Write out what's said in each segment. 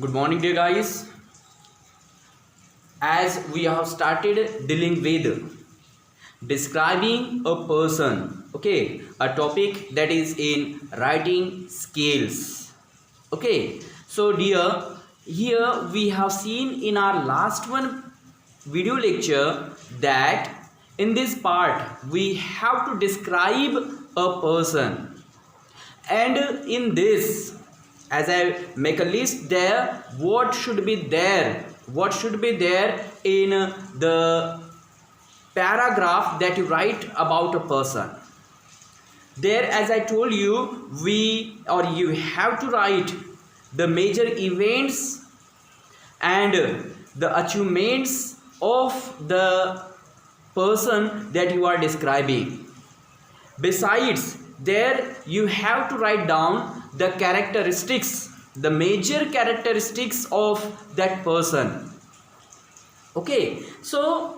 Good morning, dear guys. As we have started dealing with describing a person, okay, a topic that is in writing skills. Okay, so dear, here we have seen in our last one video lecture that in this part we have to describe a person, and in this, as I make a list there, what should be there, in the paragraph that you write about a person. There, as I told you, you have to write the major events and the achievements of the person that you are describing. Besides, there you have to write down the characteristics, the major characteristics of that person. Okay, so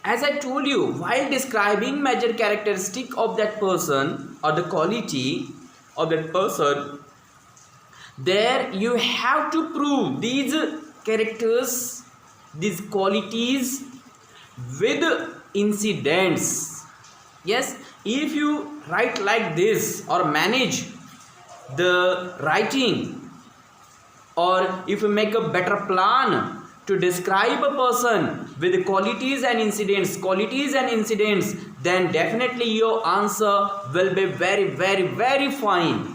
as I told you, while describing major characteristic of that person or the quality of that person, there you have to prove these characters, these qualities with incidents. Yes, if you write like this or manage the writing, or if you make a better plan to describe a person with qualities and incidents, then definitely your answer will be very, very, very fine.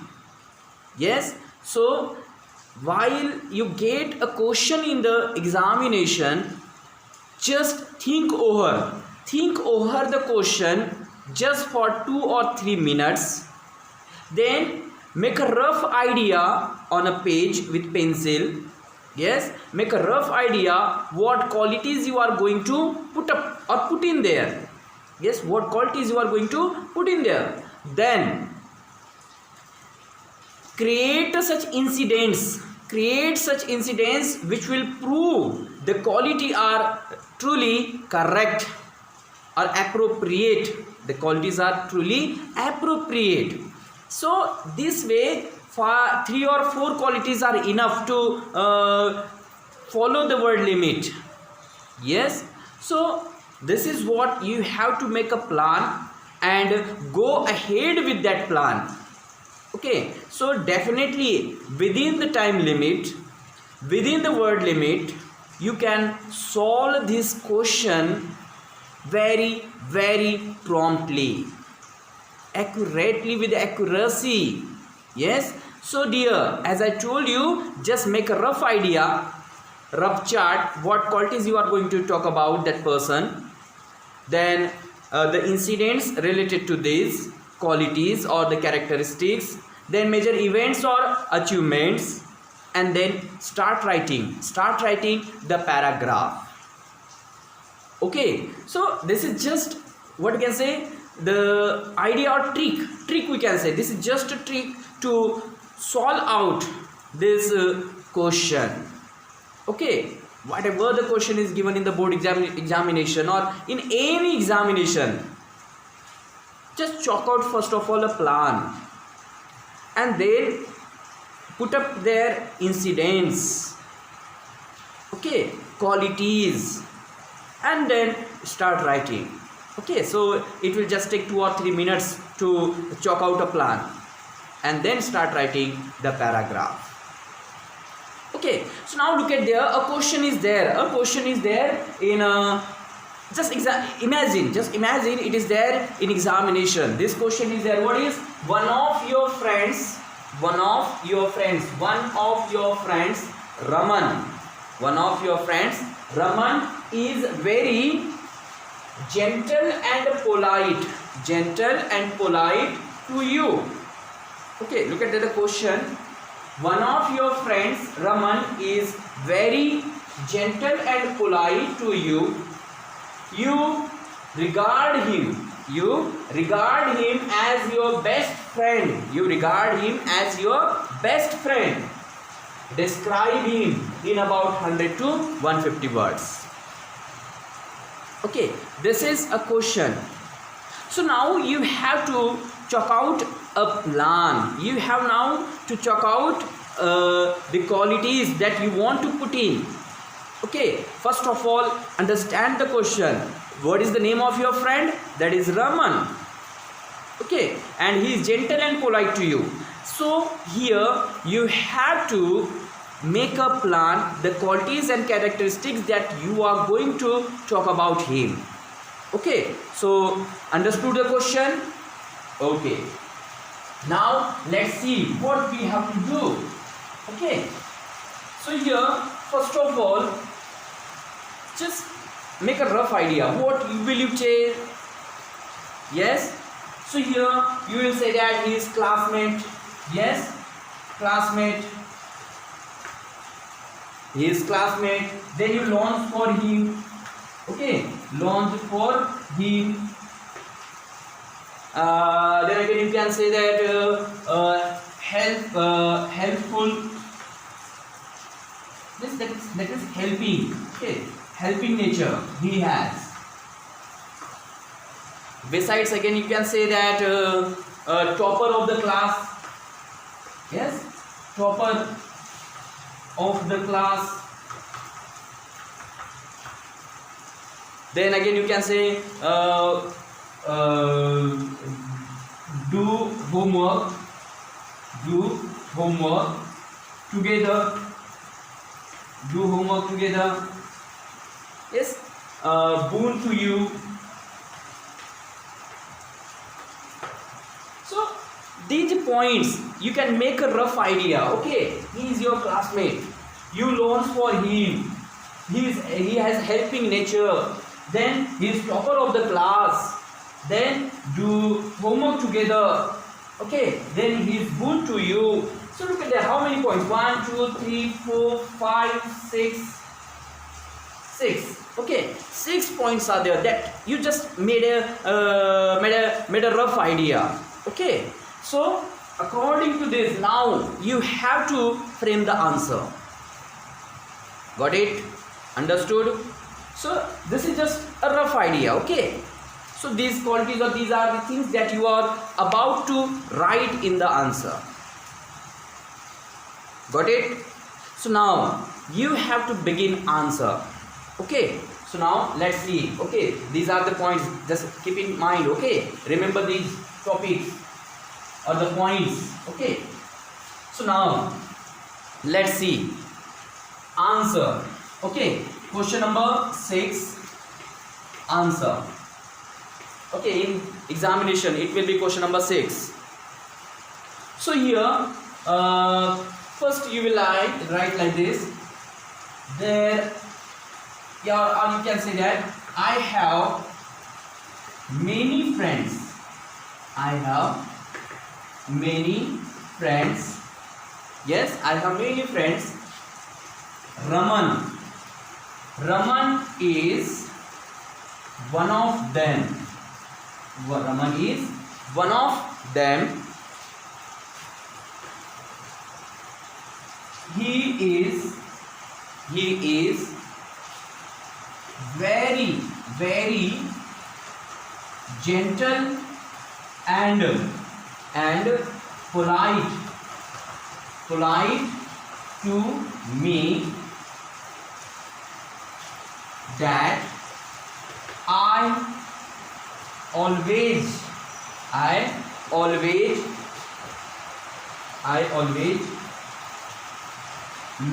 Yes, so while you get a question in the examination, just think over the question just for 2 or 3 minutes. Then make a rough idea on a page with pencil. Yes, make a rough idea what qualities you are going to put up or put in there. Yes, what qualities you are going to put in there. Then create such incidents which will prove the quality are truly correct or appropriate. The qualities are truly appropriate. So this way, 3 or 4 qualities are enough to follow the word limit. Yes, so this is what you have to make a plan and go ahead with that plan. Okay, so definitely within the time limit, within the word limit, you can solve this question very, very promptly, accurately, with accuracy. Yes, so dear, as I told you, just make a rough idea, rough chart, what qualities you are going to talk about that person, then the incidents related to these qualities or the characteristics, then major events or achievements, and then start writing the paragraph. Okay, so this is just what you can say, the idea or trick we can say. This is just a trick to solve out this question. Okay, whatever the question is given in the board examination or in any examination, just chalk out first of all a plan and then put up their incidents, okay, qualities, and then start writing. Okay, so it will just take 2 or 3 minutes to chalk out a plan and then start writing the paragraph. Okay, so now look at there, a question is there in a just imagine it is there in examination. This question is there. What is one of your friends, Raman is very gentle and polite to you. Okay, look at the question. One of your friends, Raman, is very gentle and polite to you. You regard him as your best friend. Describe him in about 100 to 150 words. Okay, this is a question. So now you have to chalk out a plan. You have now to chalk out the qualities that you want to put in. Okay, first of all, understand the question. What is the name of your friend? That is Raman. Okay, and he is gentle and polite to you. So here you have to make a plan, the qualities and characteristics that you are going to talk about him. Okay, so understood the question? Okay, now let's see what we have to do. Okay, so here first of all, just make a rough idea. What will you say? Yes, so here you will say that he is classmate. Yes, classmate. He is classmate. Then you launch for him. Okay, launch for him. Then again you can say that helpful. That is helping. Okay, helping nature he has. Besides, again you can say that topper of the class. Yes, topper of the class. Then again you can say do homework together. Do homework together. Yes, boon to you. So these points you can make a rough idea. Okay, he is your classmate. You launch for him. He has helping nature. Then he is topper of the class. Then do homework together. Okay, then he is good to you. So look at that. How many points? 1, 2, 3, 4, 5, 6. 6. Okay, 6 points are there. That you just made a rough idea. Okay, so according to this, now you have to frame the answer. Got it? Understood? So this is just a rough idea. Okay, so these qualities or these are the things that you are about to write in the answer. Got it? So now you have to begin answer. Okay, so now let's see. Okay, these are the points, just keep in mind. Okay, remember these topics or the points. Okay, so now let's see answer. Okay, question number 6, answer. Okay, in examination it will be question number 6. So here first you will write like this. There, or you can say that I have many friends. I have many friends. Yes, I have many friends. Raman. Raman is one of them. Raman is one of them. He is very, very gentle and polite to me, that I always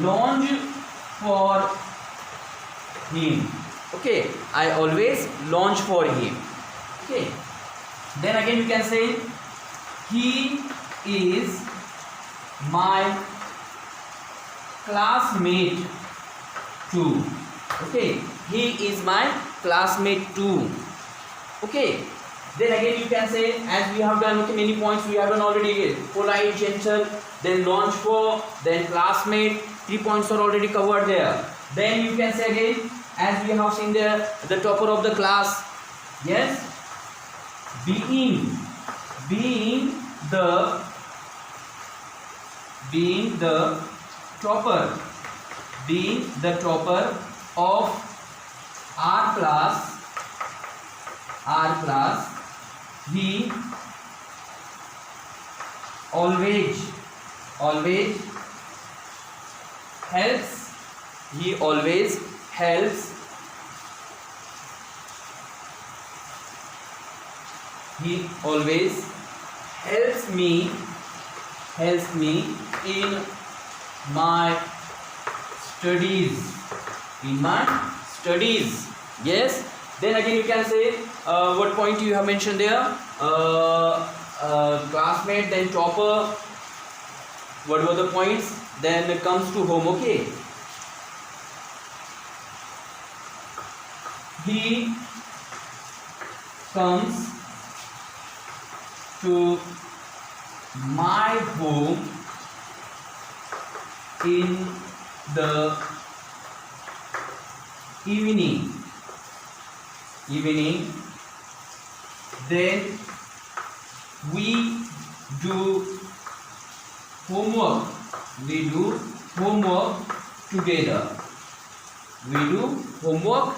launch for him. Okay, I always launch for him. Okay, then again you can say he is my classmate too. Okay, he is my classmate too. Okay, then again you can say, as we have done, okay, many points we have done already. Polite, gentle, then launch for, then classmate. 3 points are already covered there. Then you can say again, as we have seen there, the topper of the class. Yes, being the topper of our class, he always helps, he always helps, he always helps me in my studies, in my studies. Yes. Then again you can say what point you have mentioned there, classmate, then topper, what were the points, then it comes to home. Okay, he comes to my home in the evening, then we do homework, together, we do homework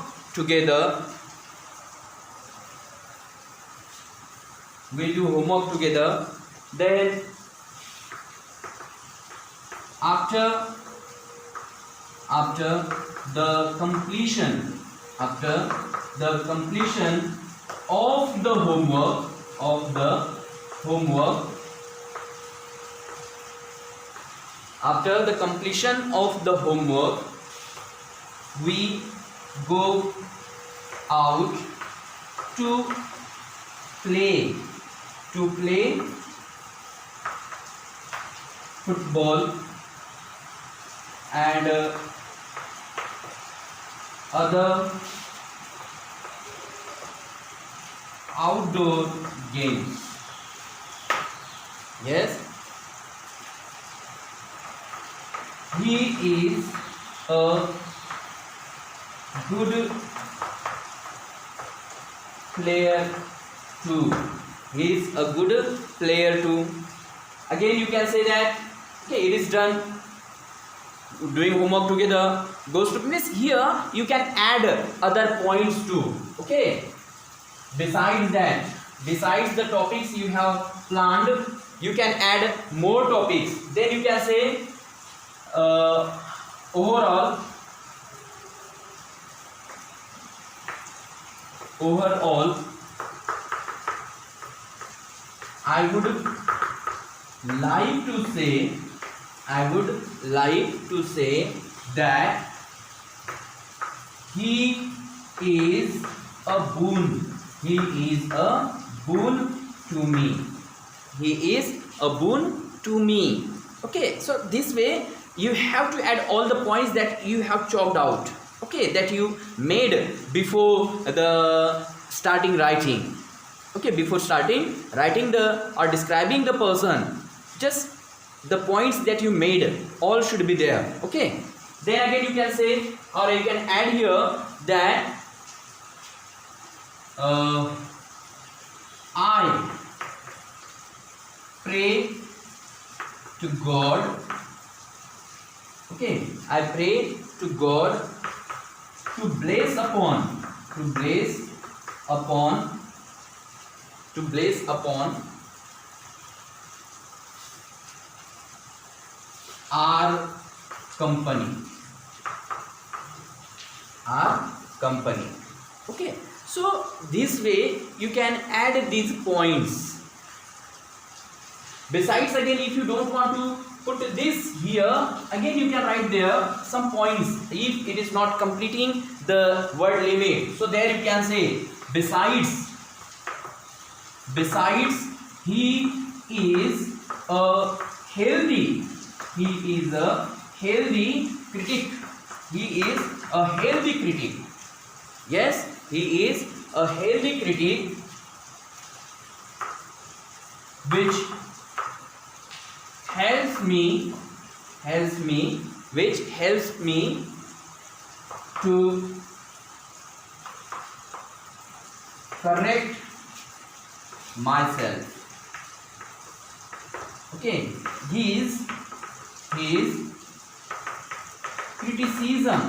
together, then after the completion of the homework, after the completion of the homework, we go out to play football and other outdoor games. Yes, he is a good player too. He is a good player too. Again you can say that, okay, it is done, doing homework together, goes to miss. Here you can add other points too. Okay, besides the topics you have planned, you can add more topics. Then you can say overall I would like to say that he is a boon to me. Okay, so this way you have to add all the points that you have chalked out, okay, that you made before the starting writing. Okay, before starting writing or describing the person, just the points that you made all should be there. Okay, then again you can say, or you can add here that I pray to God. Okay, I pray to God to bless upon our company. Okay, so this way you can add these points. Besides, again, if you don't want to put this here, again you can write there some points if it is not completing the word limit. So there you can say, besides he is a healthy critic. Yes, he is a healthy critic which helps me to correct myself. Okay, his criticism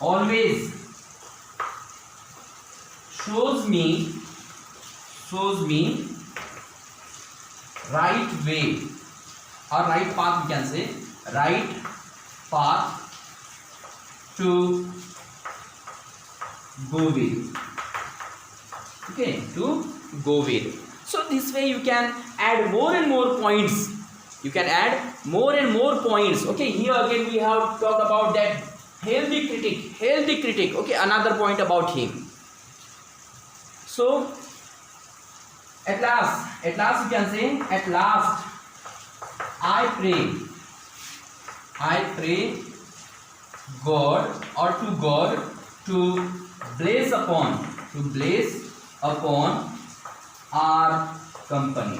always shows me right way or right path, we can say right path to go with. Okay, to go with. So this way you can add more and more points. You can add more and more points. Okay, here again we have talked about that healthy critic. Okay, another point about him. So at last you can say, at last I pray God, or to God, to bless upon our company.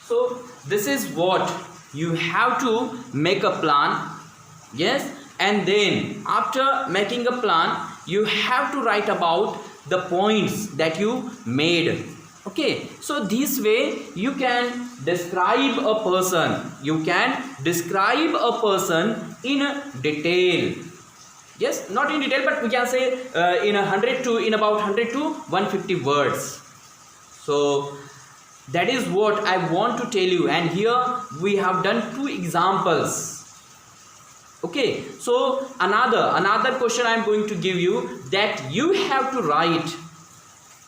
So this is what you have to make a plan. Yes, and then after making a plan, you have to write about the points that you made. Okay, so this way you can describe a person. You can describe a person in detail. Yes, not in detail, but we can say in about 100 to 150 words. So that is what I want to tell you, and here we have done 2 examples. Okay, so another question I am going to give you, that you have to write.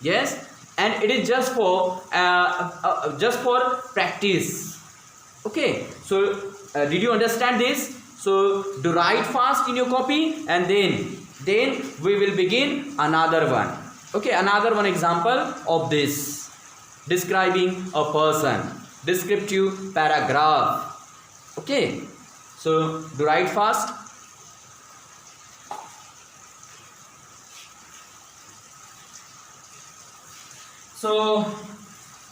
Yes, and it is just for practice. Okay, so did you understand this? So do write fast in your copy, and then we will begin another one. Okay, another one example of this, describing a person, descriptive paragraph. Okay, so do write fast. So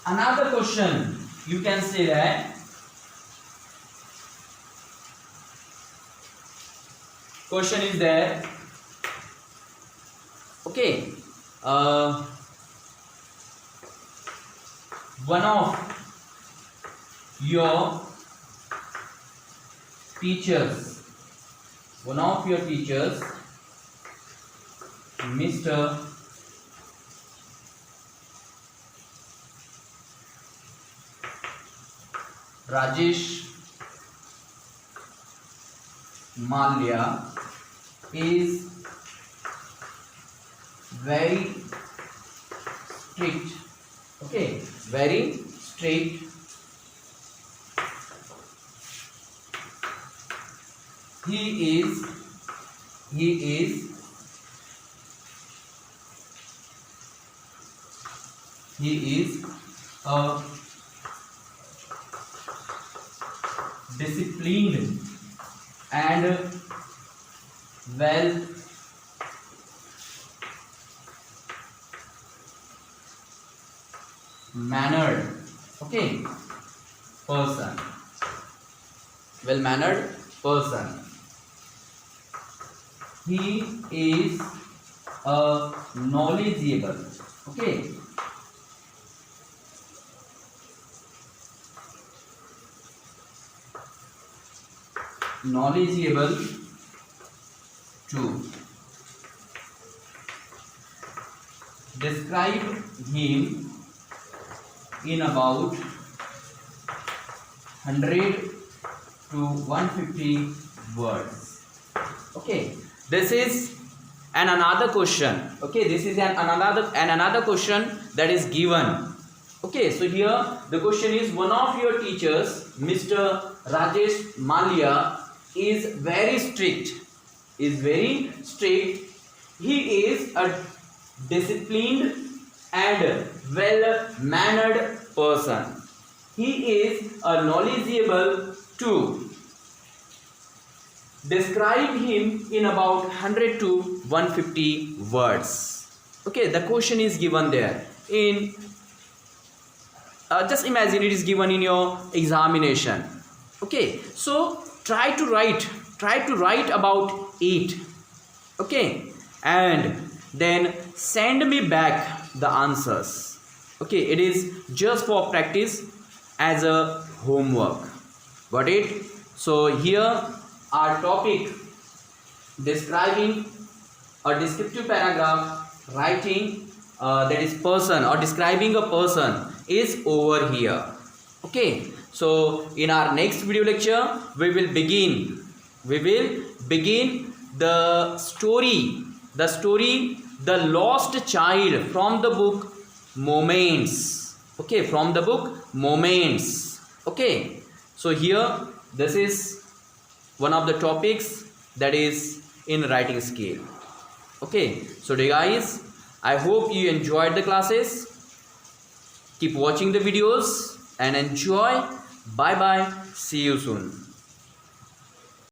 another question, you can say that question is there. Okay, one of your teachers, Mr. Rajesh Malia is very strict. Okay, very strict. He is a disciplined and well mannered, okay, person. Well mannered person. He is a knowledgeable, okay, knowledgeable too. Describe him in about 100 to 150 words. Okay, this is another question. Okay, this is another question that is given. Okay, so here the question is, one of your teachers, Mr. Rajesh Malia, is very strict. He is a disciplined and well mannered person. He is a knowledgeable too. Describe him in about 100 to 150 words. Okay, the question is given there in just imagine it is given in your examination. Okay, so try to write about it. Okay, and then send me back the answers. Okay, it is just for practice as a homework. Got it? So here our topic, describing a descriptive paragraph, writing that is person or describing a person is over here. Okay, so in our next video lecture we will begin the story The Lost Child from the book Moments. Okay, from the book Moments. Okay, so here this is one of the topics that is in writing scale. Okay, so dear guys, I hope you enjoyed the classes. Keep watching the videos and enjoy. Bye bye. See you soon.